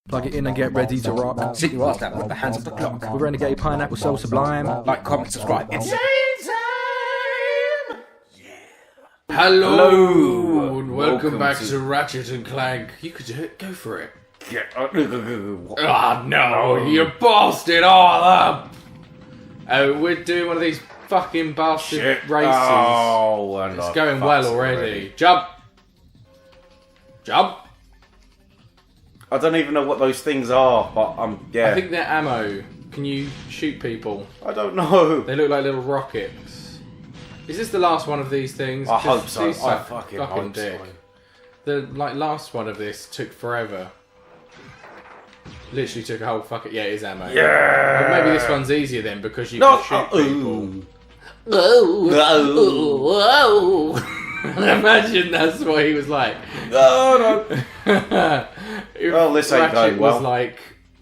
Plug it in and get ready to rock. Sit your ass down with the hands of the clock. With Renegade Pineapple so sublime. Like, comment, subscribe. It's time! Yeah. Hello and welcome back to Ratchet and Clank. You could do it. Go for it. Ah, no, you bastard all up. We're doing one of these fucking bastard races. Oh, and it's going well already. Jump. Jump. I don't even know what those things are, but yeah. I think they're ammo. Can you shoot people? I don't know. They look like little rockets. Is this the last one of these things? I hope so. These I suck fucking hope dick. so. The last one of this took forever. Literally took a whole fucking... Yeah, it is ammo. Yeah. Well, maybe this one's easier then because you can shoot people. Oh. Imagine that's what he was like. No. If Well, this ain't Ratchet going well. was like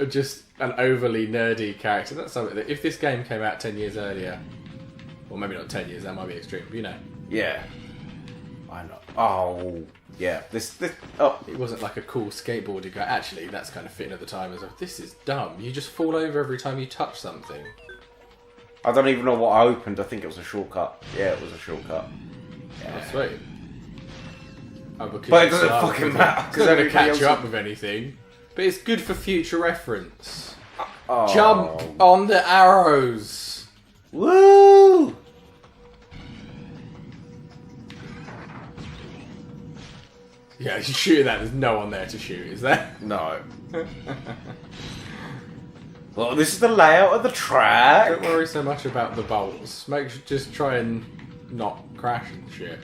just an overly nerdy character. That's something that if this game came out 10 years earlier, or maybe not 10 years, that might be extreme, but you know. Yeah. I know. Oh, yeah. This. Oh. It wasn't like a cool skateboarding guy. Actually, that's kind of fitting at the time as well. This is dumb. You just fall over every time you touch something. I don't even know what I opened. I think it was a shortcut. Yeah, it was a shortcut. Yeah. Oh, sweet. Oh, But it doesn't fucking matter. It's not going to catch you up with anything. But it's good for future reference. Oh. Jump on the arrows. Woo! Yeah, you shoot that. There's no one there to shoot, is there? No. Well, this is the layout of the track. Don't worry so much about the bolts. Just try and not crash and shit.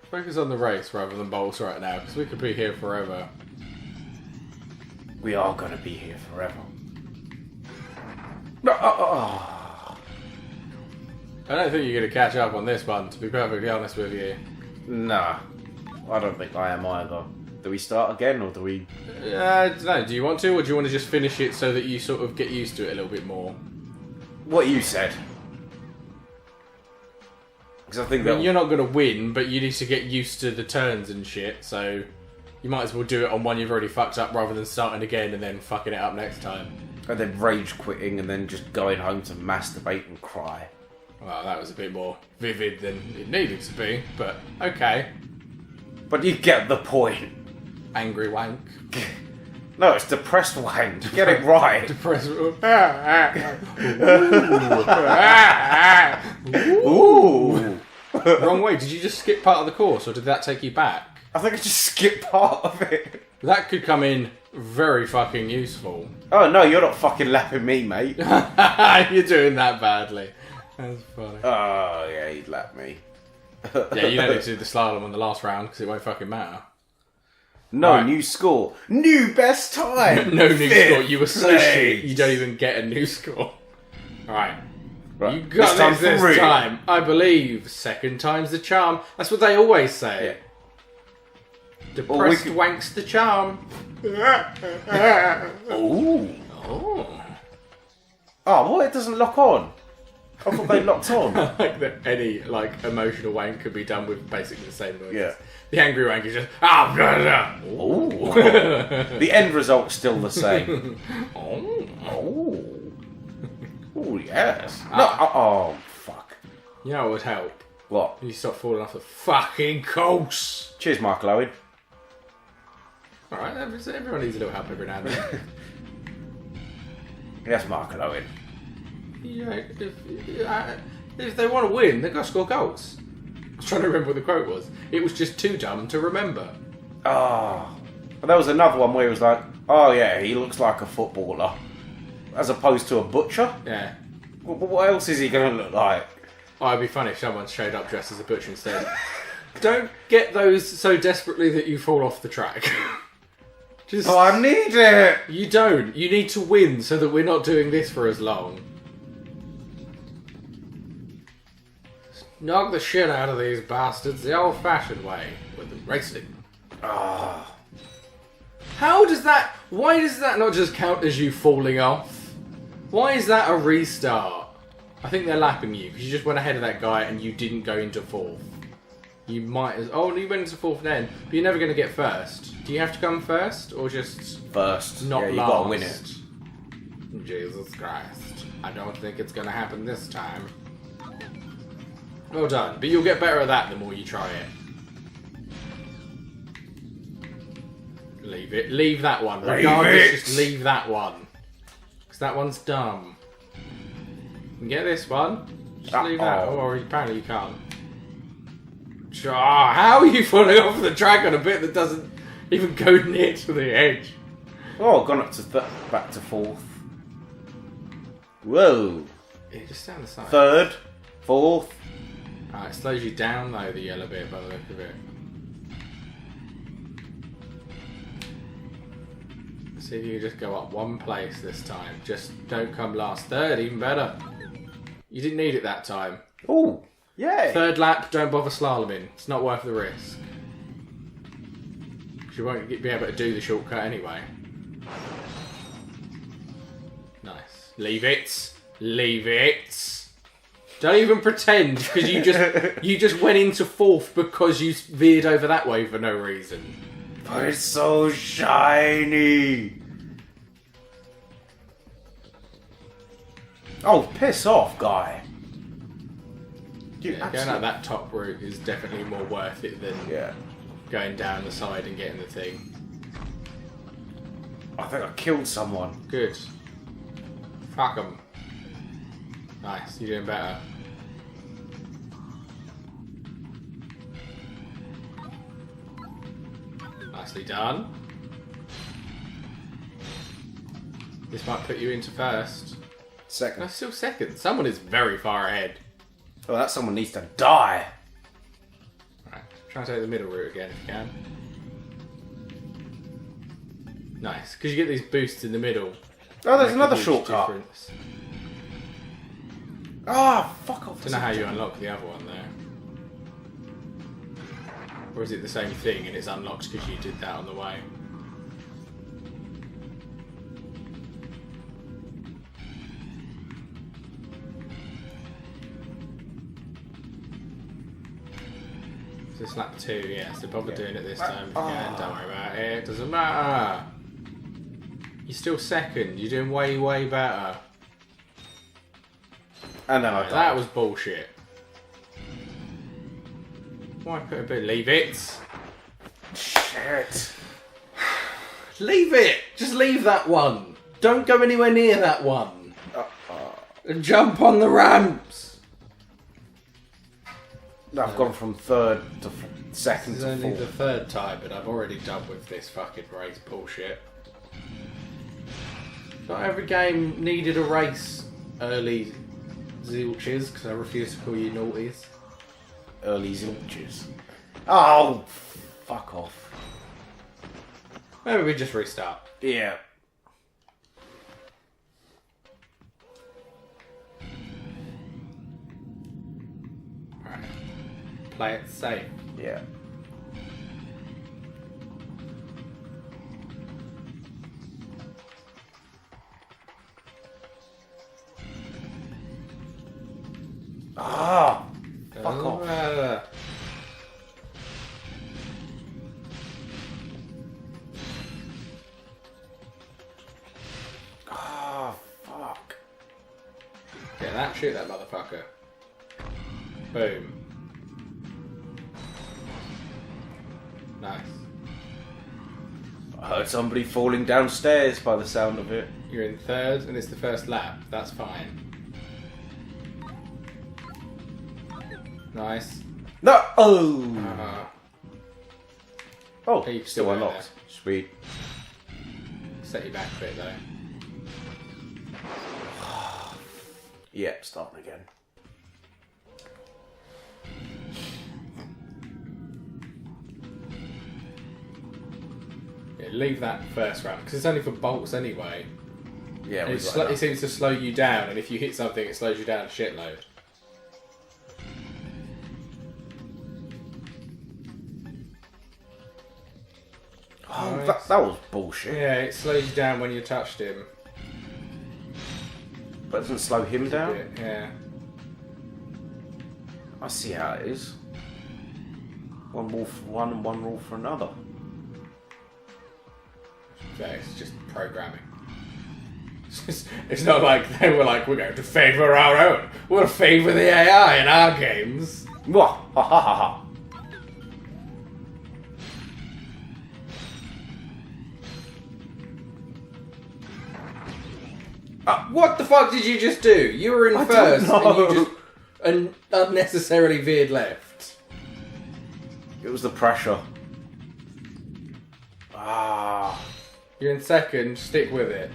Focus on the race rather than bolts right now, because we could be here forever. We are going to be here forever. No, I don't think you're going to catch up on this one, to be perfectly honest with you. Nah, I don't think I am either. Do we start again, or do we... I don't know, do you want to, or do you want to just finish it so that you sort of get used to it a little bit more? What you said. Because I think that... You're not going to win, but you need to get used to the turns and shit, so... You might as well do it on one you've already fucked up rather than starting again and then fucking it up next time. And then rage quitting and then just going home to masturbate and cry. Well, that was a bit more vivid than it needed to be, but okay. But you get the point. Angry wank. No, it's depressed wank. Get it right. Depressed. Ooh. Wrong way. Did you just skip part of the course, or did that take you back? I think I just skipped part of it. That could come in very fucking useful. Oh no, you're not fucking lapping me, mate. You're doing that badly. That's funny. Oh yeah, he'd lap me. Yeah, you don't need to do the slalom on the last round because it won't fucking matter. No, right. New score. New best time. No new score. You were so place. shit. You don't even get a new score. Alright. Right. You got this real. time. I believe. Second time's the charm. That's what they always say. Yeah. Depressed wanks the charm. Ooh. Oh. Oh, what? It doesn't lock on. I thought they locked on. I like that any emotional wank could be done with basically the same words. Yeah. The angry wank is just blah, blah. Ooh. The end result's still the same. Oh. Oh. Oh yes. No. Oh fuck. You know what would help? What? You stop falling off the fucking course. Cheers, Michael Owen. Alright, everyone needs a little help every now and then. Yes, Michael Owen. Yeah, if they want to win, they've got to score goals. I was trying to remember what the quote was. It was just too dumb to remember. Oh. But there was another one where he was like, oh yeah, he looks like a footballer. As opposed to a butcher? Yeah. What else is he going to look like? Oh, it'd be funny if someone showed up dressed as a butcher instead. Don't get those so desperately that you fall off the track. Just, Oh, I need it! you don't. You need to win so that we're not doing this for as long. Knock the shit out of these bastards the old-fashioned way with the racing. Oh. How does that... Why does that not just count as you falling off? Why is that a restart? I think they're lapping you because you just went ahead of that guy and you didn't go into fourth. You might as... Oh, you went into fourth then. But you're never going to get first. Do you have to come first? Or just... First. Not yeah, you last? got to win it. Jesus Christ. I don't think it's going to happen this time. Well done. But you'll get better at that the more you try it. Leave it. Leave that one. Regardless, just leave that one. Because that one's dumb. You can get this one. Just leave that. Oh, or apparently you can't. Sure. How are you falling off the track on a bit that doesn't even go near to the edge? Oh, gone up to back to fourth. Whoa. Yeah, just down the side. Third. Fourth. It slows you down though, the yellow bit, by the look of it. See if you can just go up one place this time. Just don't come last. Third, even better. You didn't need it that time. Oh, yeah. Third lap, don't bother slaloming. It's not worth the risk. Because you won't be able to do the shortcut anyway. Nice. Leave it. Leave it. Don't even pretend, because you just went into fourth because you veered over that way for no reason. But it's so shiny. Oh, piss off, guy. Yeah, going up that top route is definitely more worth it than going down the side and getting the thing. I think I killed someone. Good. Fuck 'em. Nice, you're doing better. Nicely done. This might put you into first. Second. No, still second. Someone is very far ahead. Oh, that someone needs to die. Right, try and take the middle route again if you can. Nice, because you get these boosts in the middle. Oh, there's another shortcut. Ah, fuck off. Don't know how you unlock the other one there. Or is it the same thing and it's unlocked because you did that on the way? So it's lap 2, yeah, so bother doing it this time if you can, don't worry about it, it doesn't matter. You're still second, you're doing way, way better. And then I died. That was bullshit. Why put a bit? Leave it. Shit. Leave it. Just leave that one. Don't go anywhere near that one. And jump on the ramps. I've gone from third to second This is to only fourth. the third time, but I've already done with this fucking race bullshit. Not every game needed a race early, zilches, because I refuse to call you naughties. Early zilches. Oh, fuck off. Maybe we just restart. Yeah. Alright. Play it safe. Yeah. Ah! Fuck off. Ah, fuck. Get that, shoot that motherfucker. Boom. Nice. I heard somebody falling downstairs by the sound of it. You're in third, and it's the first lap. That's fine. Nice. No! Oh! Oh, Hey, you can still go unlocked. there. Sweet. Set you back a bit though. Yep, starting again. Yeah, leave that first round, because it's only for bolts anyway. Yeah, And we've got it enough. seems to slow you down, and if you hit something, it slows you down a shitload. Oh, Nice. that was bullshit. Yeah, it slows you down when you touched him. But it doesn't slow him down. Yeah. I see how it is. One rule for one and one rule for another. It's just programming. It's not like they were like, we're going to favour our own. We'll favour the AI in our games. Mwah! Ha ha ha ha! What the fuck did you just do? You were in I first don't and know. you just unnecessarily veered left. It was the pressure. Ah. You're in second, stick with it.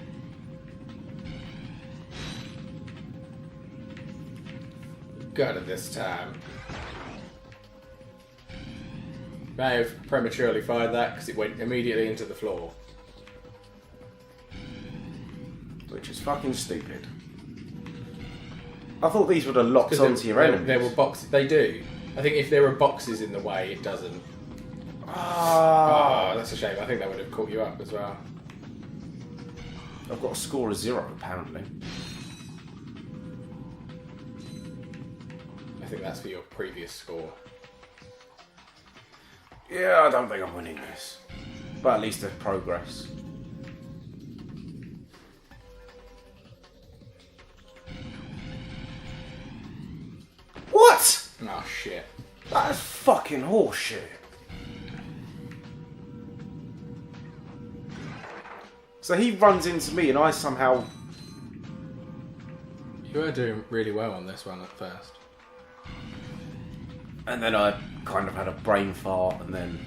Got it this time. May have prematurely fired that because it went immediately into the floor. Which is fucking stupid. I thought these would have locked onto your enemies. There were boxes. They do. I think if there were boxes in the way, it doesn't. Ah. Oh, that's a shame. I think that would have caught you up as well. I've got a score of 0 apparently. I think that's for your previous score. Yeah, I don't think I'm winning this. But at least there's progress. What? Oh shit. That is fucking horseshit. So he runs into me and I somehow... You were doing really well on this one at first. And then I kind of had a brain fart and then...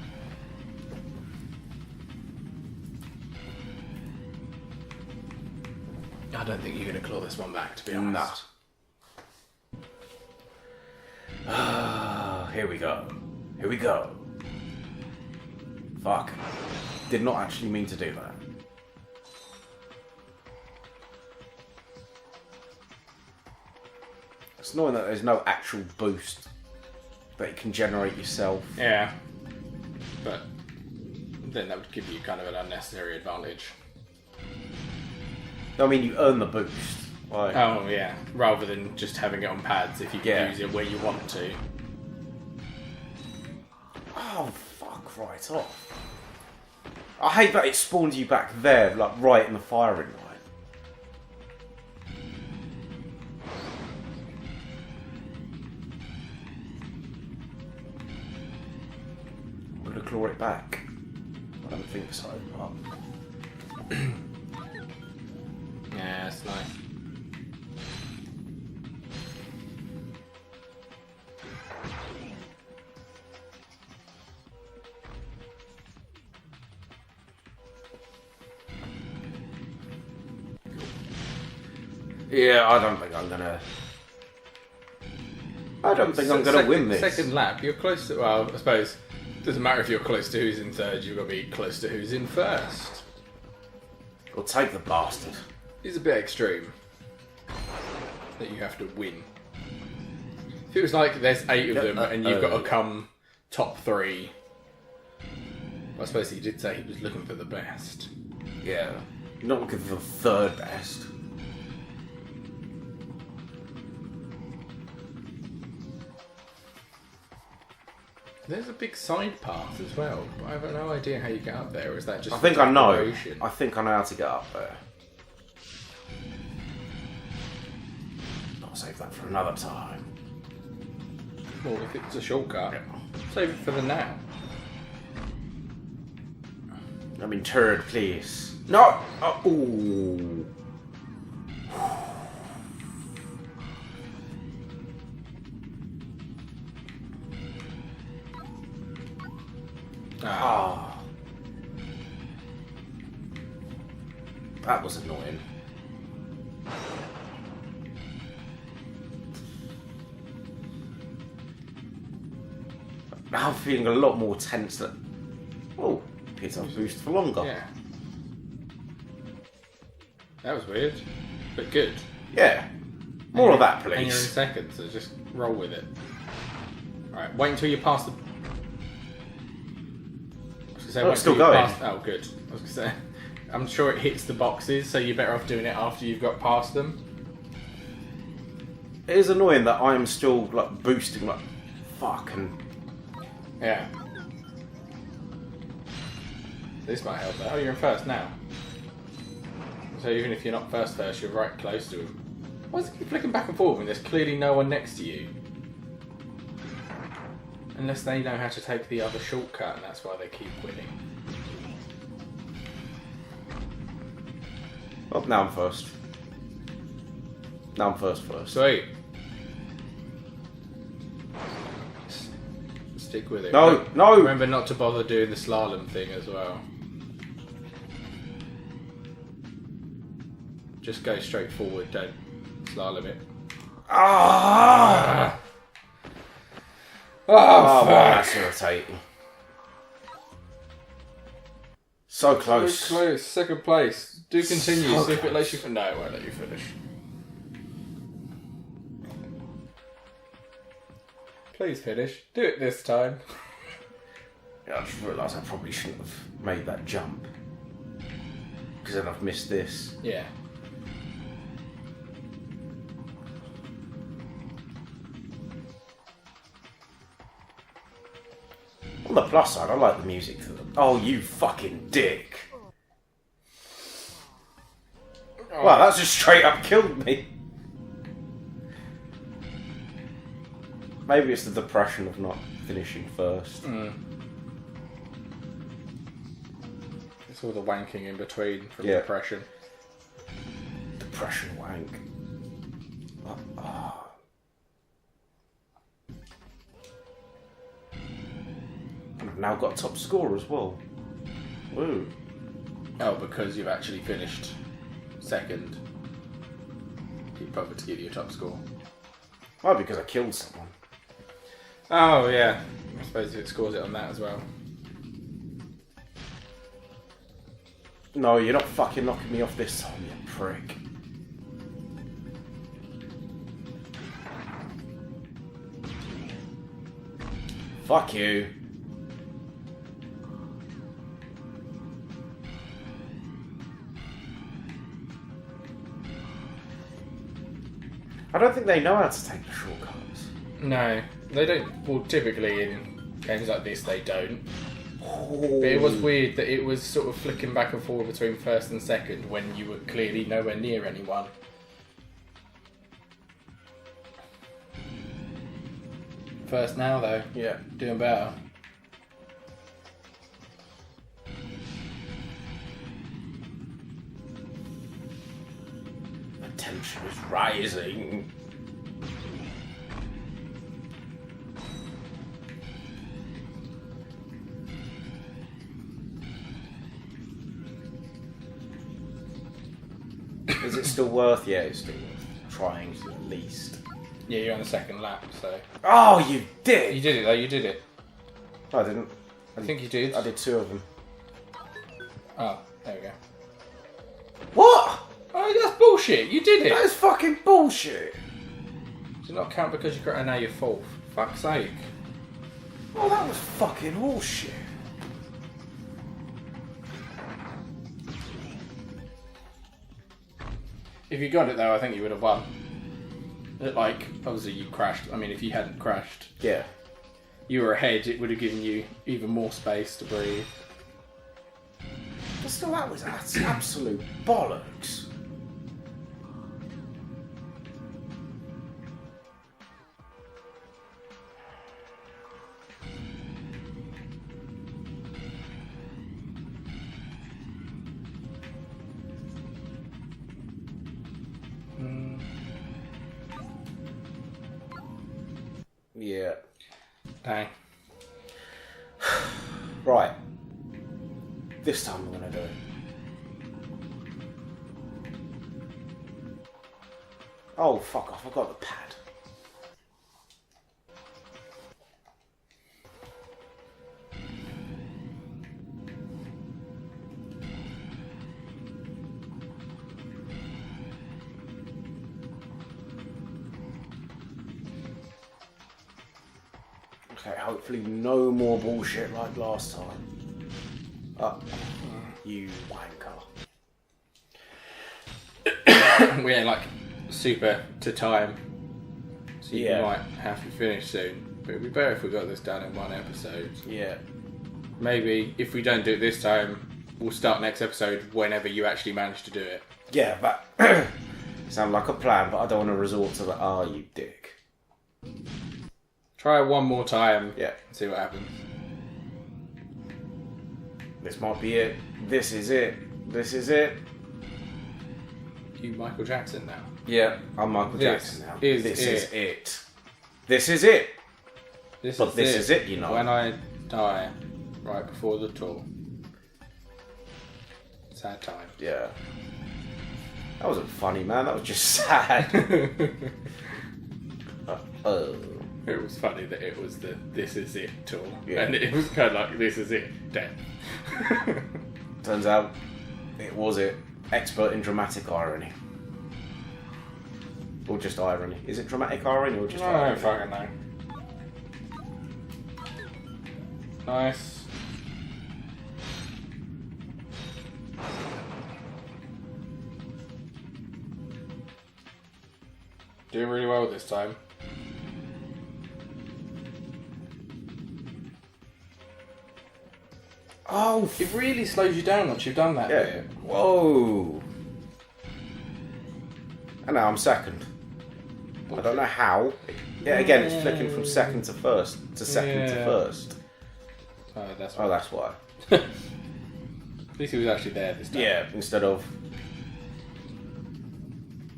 I don't think you're going to claw this one back, to be honest. Nah. Here we go. Here we go. Fuck. Did not actually mean to do that. It's annoying that there's no actual boost that you can generate yourself. Yeah. But then that would give you kind of an unnecessary advantage. I mean, you earn the boost. Like, Oh, yeah. Rather than just having it on pads if you can Yeah. use it where you want to. oh, fuck right off. I hate that it spawns you back there, like right in the firing line. I'm gonna claw it back. I don't think so, but... Yeah, that's nice. Yeah, I don't think I'm gonna... I don't think I'm gonna win this. Second lap, you're close to... Well, I suppose it doesn't matter if you're close to who's in third, you've got to be close to who's in first. We'll take the bastard. It's a bit extreme that you have to win. If it was like there's 8 of them and you've got to come top 3, I suppose he did say he was looking for the best. Yeah. You're not looking for the third best. There's a big side path as well, but I have no idea how you get up there. Or is that just? I think I know. preparation? I think I know how to get up there. I'll save that for another time. Well, if it's a shortcut, save it for the now. I'm in third place. No! Oh, ooh. Ah. That was annoying. Now I'm feeling a lot more tense that... Oh, appears I've boosted for longer. Yeah. That was weird, but good. Yeah. More of that, And you're in please. second, so just roll with it. Alright, wait until you pass the... Oh, it's still going. Oh, good. I was going to say, I'm sure it hits the boxes, so you're better off doing it after you've got past them. It is annoying that I'm still like boosting like fuck and Yeah. This might help though. Oh, you're in first now. So even if you're not first, you're right close to him. Why is it keep flicking back and forth when there's clearly no one next to you? Unless they know how to take the other shortcut and that's why they keep winning. Oh, now I'm first. Now I'm first. Sweet. Stick with it. No, no! Remember not to bother doing the slalom thing as well. Just go straight forward, don't slalom it. Ah! Oh, man, that's irritating. So close. So close. Second place. Do continue. So See if it close. lets you. No, it won't let you finish. Please finish. Do it this time. Yeah, I just realised I probably shouldn't have made that jump. Because then I've missed this. Yeah. On the plus side, I like the music to them. Oh, you fucking dick. Oh. Wow, that just straight up killed me. Maybe it's the depression of not finishing first. It's all the wanking in between from Yeah. depression. Depression wank. I've now got top score as well. Woo. Oh, because you've actually finished second. Keep bothered to give you a top score. Why? Because I killed someone. Oh, yeah. I suppose it scores it on that as well. No, you're not fucking knocking me off this time, you prick. Fuck you. I don't think they know how to take the shortcuts. No, they don't. Well, typically in games like this, they don't. But it was weird that it was sort of flicking back and forward between first and second when you were clearly nowhere near anyone. First now, though. Yeah. Doing better. The tension is rising. Is it still worth? Yeah, it's still worth trying to at least. Yeah, you're on the second lap, so. Oh, you did! You did it, though, you did it. I didn't. I think you did. I did 2 of them. Oh, there we go. What? Oh, that's bullshit. You did it. That is fucking bullshit. Does it not count because you got. And now you're fourth. Fuck's sake. Oh, that was fucking horseshit. If you got it though, I think you would have won. Like, obviously you crashed. I mean, if you hadn't crashed, Yeah. you were ahead. It would have given you even more space to breathe. But still, that's absolute bollocks. Yeah. Dang. Right. This time I'm gonna do it. Oh, fuck off. I got the pad. Okay, hopefully no more bullshit like last time. You wanker. We ain't like super to time, so you Yeah. might have to finish soon. But it'd be better if we got this done in one episode. Yeah. Maybe if we don't do it this time, we'll start next episode whenever you actually manage to do it. Yeah, but sound like a plan, but I don't want to resort to the you dick. Try it one more time. Yeah. See what happens. This might be it. This is it. This is it. You Michael Jackson now. Yeah, I'm Michael Jackson now. This is it. This is it. This is it, you know. When I die, right before the tour. Sad time. Yeah. That wasn't funny, man. That was just sad. It was funny that it was the This Is It tour. Yeah. And it was kind of like, this is it, death. Turns out it was it. Expert in dramatic irony. Or just irony. Is it dramatic irony or just I irony? don't fucking know. Nice. Doing really well this time. Oh, It really slows you down once you've done that yeah. bit. Whoa. And now I'm second. I don't know how. Yeah, again, it's flicking from second to first to second to Yeah. first. Oh, that's Oh, that's why. At least he was actually there this time. Yeah, instead of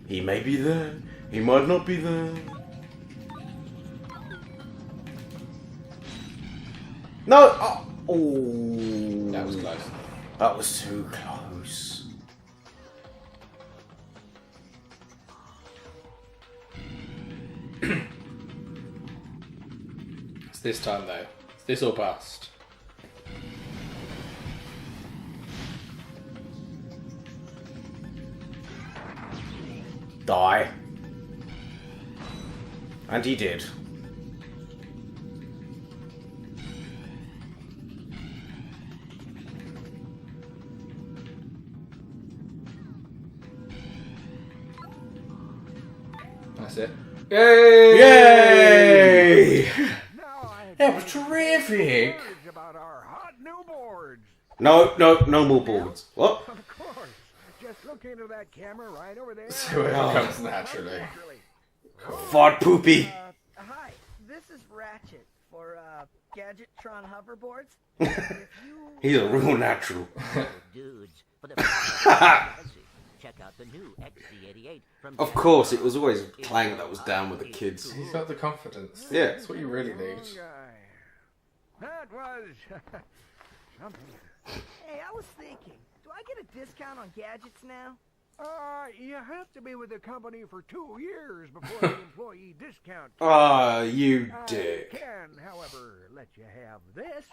he may be there, he might not be there. No! Oh! That was close. That was too close. It's this time though. It's this or bust. Die. And he did. That's it. Yay! Yay! That was terrific! About our hot new boards. No more boards. What? Of course. Just look into that camera right over there. So it comes naturally. Fart poopy. Hi, this is Ratchet for Gadgettron hoverboards. He's a real natural. Dudes, for the check out the new XC88 from Of course, it was always Clank that was down with the kids. He's got the confidence. Yeah. That's what you really need. That was something. Hey, I was thinking, do I get a discount on gadgets now? You have to be with the company for 2 years before the employee discount. Ah, you I dick. can, however, let you have this.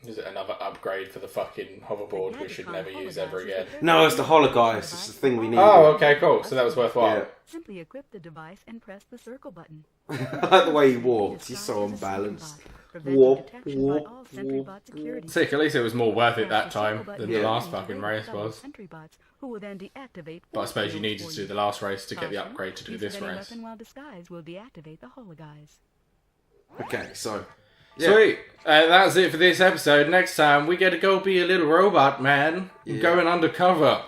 Is it another upgrade for the fucking hoverboard we should never use ever again? No, it's the hologuise. It's the thing we need. Oh, okay, cool. So that was worthwhile. Yeah. Simply equip the device and press the circle button. I like the way he walks. He's so unbalanced. Warp, warp, warp. Sick, at least it was more worth it that time than the last fucking race was. Who will then deactivate. But I suppose you needed to do the last race to get the upgrade to do this race. While disguised will deactivate the hologuise. Okay, so. Sweet. That's it for this episode. Next time we get to go be a little robot man. Going undercover.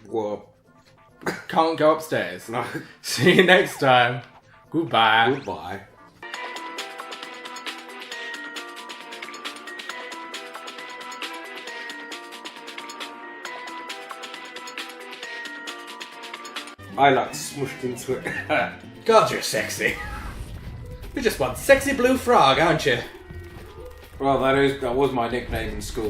Whoa. Can't go upstairs. No. See you next time. Goodbye. Goodbye. I like smushed into it. God, you're sexy. You're just one sexy blue frog, aren't you? Well, that was my nickname in school.